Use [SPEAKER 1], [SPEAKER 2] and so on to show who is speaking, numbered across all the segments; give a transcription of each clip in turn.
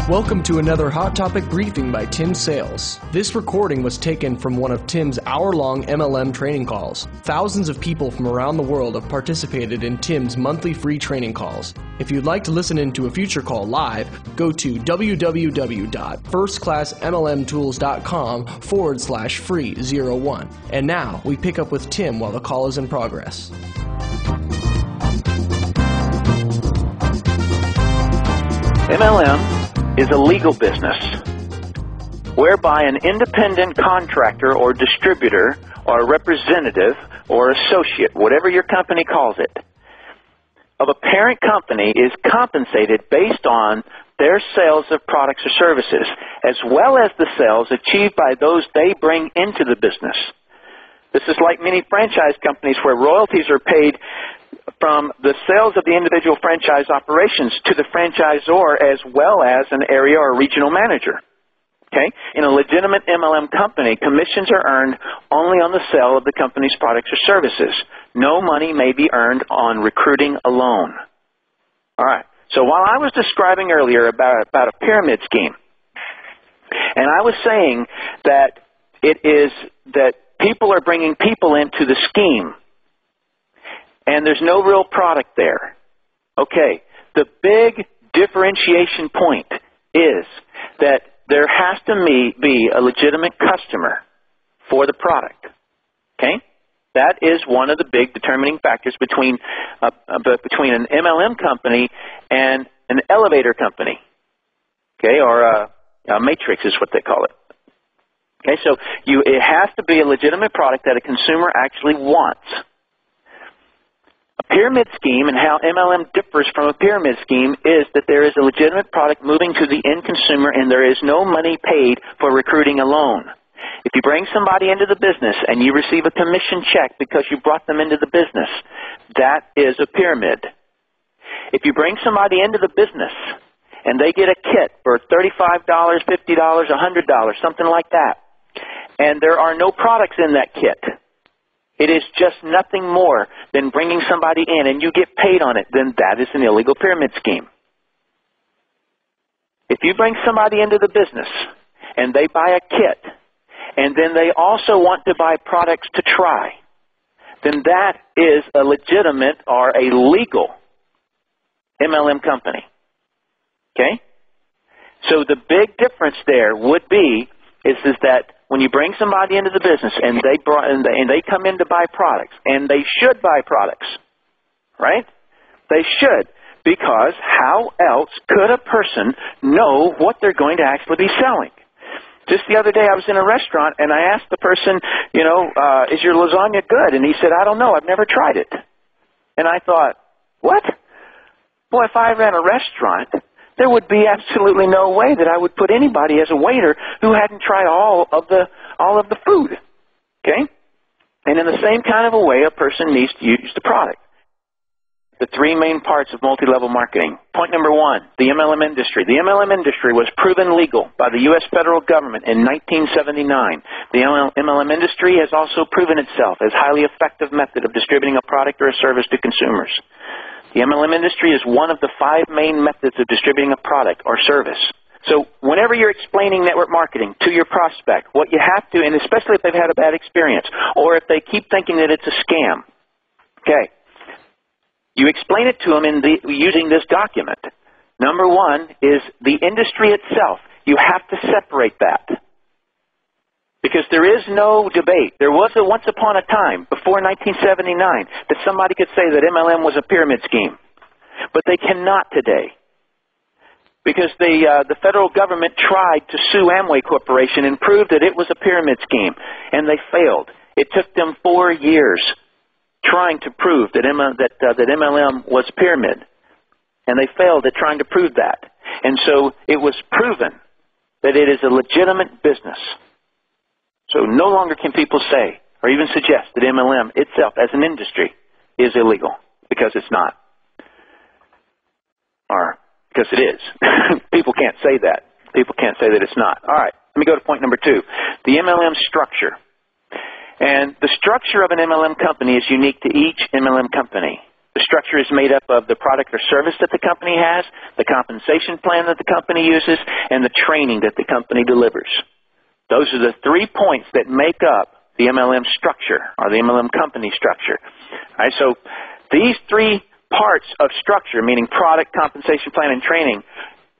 [SPEAKER 1] Welcome to another Hot Topic briefing by Tim Sales. This recording was taken from one of Tim's hour-long MLM training calls. Thousands of people from around the world have participated in Tim's monthly free training calls. If you'd like to listen in to a future call live, go to www.firstclassmlmtools.com/free01. And now, we pick up with Tim while the call is in progress.
[SPEAKER 2] MLM is a legal business whereby an independent contractor or distributor or representative or associate, whatever your company calls it, of a parent company is compensated based on their sales of products or services, as well as the sales achieved by those they bring into the business. This is like many franchise companies where royalties are paid from the sales of the individual franchise operations to the franchisor as well as an area or regional manager. Okay? In a legitimate MLM company, commissions are earned only on the sale of the company's products or services. No money may be earned on recruiting alone. All right. So while I was describing earlier about a pyramid scheme, and I was saying that it is that people are bringing people into the scheme, and there's no real product there. Okay, the big differentiation point is that there has to be a legitimate customer for the product. Okay, that is one of the big determining factors between an MLM company and an elevator company. Okay, or a matrix is what they call it. Okay, so it has to be a legitimate product that a consumer actually wants. A pyramid scheme and how MLM differs from a pyramid scheme is that there is a legitimate product moving to the end consumer and there is no money paid for recruiting alone. If you bring somebody into the business and you receive a commission check because you brought them into the business, that is a pyramid. If you bring somebody into the business and they get a kit for $35, $50, $100, something like that, and there are no products in that kit, it is just nothing more than bringing somebody in and you get paid on it, then that is an illegal pyramid scheme. If you bring somebody into the business and they buy a kit and then they also want to buy products to try, then that is a legitimate or a legal MLM company. Okay? So the big difference there would be is that when you bring somebody into the business and they come in to buy products, and they should buy products, right? They should, because how else could a person know what they're going to actually be selling? Just the other day I was in a restaurant and I asked the person, is your lasagna good? And he said, I don't know, I've never tried it. And I thought, what? Boy, if I ran a restaurant, there would be absolutely no way that I would put anybody as a waiter who hadn't tried all of the food. Okay? And in the same kind of a way, a person needs to use the product. The three main parts of multi-level marketing. Point number one, the MLM industry. The MLM industry was proven legal by the U.S. federal government in 1979. The MLM industry has also proven itself as a highly effective method of distributing a product or a service to consumers. The MLM industry is one of the 5 main methods of distributing a product or service. So whenever you're explaining network marketing to your prospect, what you have to, and especially if they've had a bad experience, or if they keep thinking that it's a scam, okay, you explain it to them using this document. Number one is the industry itself. You have to separate that. Because there is no debate. There was once upon a time, before 1979, that somebody could say that MLM was a pyramid scheme. But they cannot today. Because the federal government tried to sue Amway Corporation and prove that it was a pyramid scheme. And they failed. It took them 4 years trying to prove that MLM was pyramid. And they failed at trying to prove that. And so it was proven that it is a legitimate business. So no longer can people say or even suggest that MLM itself as an industry is illegal, because it's not. Or because it is. People can't say that. People can't say that it's not. All right, let me go to point number 2, the MLM structure. And the structure of an MLM company is unique to each MLM company. The structure is made up of the product or service that the company has, the compensation plan that the company uses, and the training that the company delivers. Those are the 3 points that make up the MLM structure, or the MLM company structure. All right, so these 3 parts of structure, meaning product, compensation plan, and training,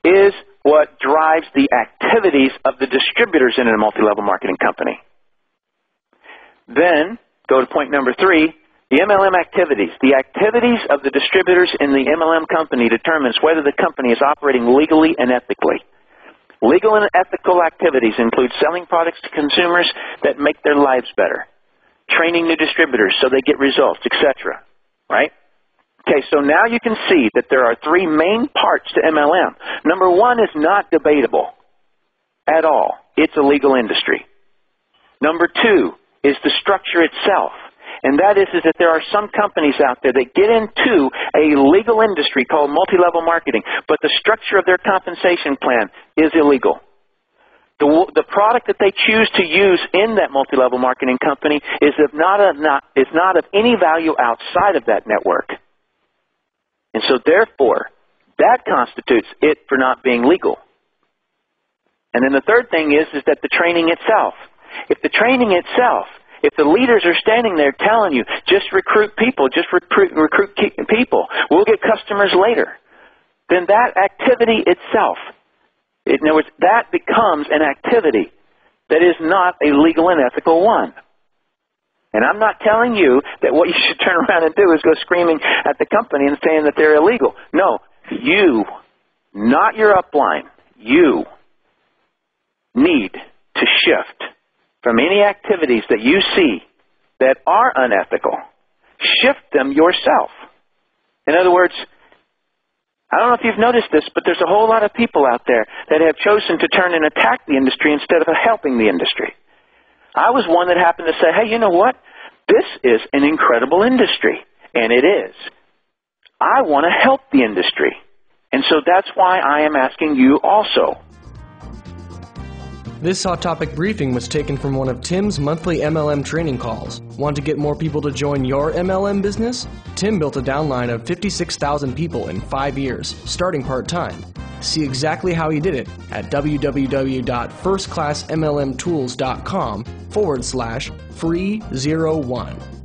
[SPEAKER 2] is what drives the activities of the distributors in a multi-level marketing company. Then, go to point number 3, the MLM activities. The activities of the distributors in the MLM company determines whether the company is operating legally and ethically. Legal and ethical activities include selling products to consumers that make their lives better, training new distributors so they get results, etc. Right? Okay, so now you can see that there are 3 main parts to MLM. Number 1 is not debatable at all. It's a legal industry. Number 2 is the structure itself. And that is that there are some companies out there that get into a legal industry called multi-level marketing, but the structure of their compensation plan is illegal. The product that they choose to use in that multi-level marketing company is not of any value outside of that network. And so therefore, that constitutes it for not being legal. And then the third thing is that the training itself. If the training itself, if the leaders are standing there telling you, just recruit people, just recruit people, we'll get customers later, then that activity itself, in other words, that becomes an activity that is not a legal and ethical one. And I'm not telling you that what you should turn around and do is go screaming at the company and saying that they're illegal. No, you, not your upline, you need to shift from any activities that you see that are unethical. Shift them yourself. In other words, I don't know if you've noticed this, but there's a whole lot of people out there that have chosen to turn and attack the industry instead of helping the industry. I was one that happened to say, hey, you know what? This is an incredible industry. And it is. I want to help the industry. And so that's why I am asking you also.
[SPEAKER 1] This hot topic briefing was taken from one of Tim's monthly MLM training calls. Want to get more people to join your MLM business? Tim built a downline of 56,000 people in 5 years, starting part-time. See exactly how he did it at www.firstclassmlmtools.com/free01.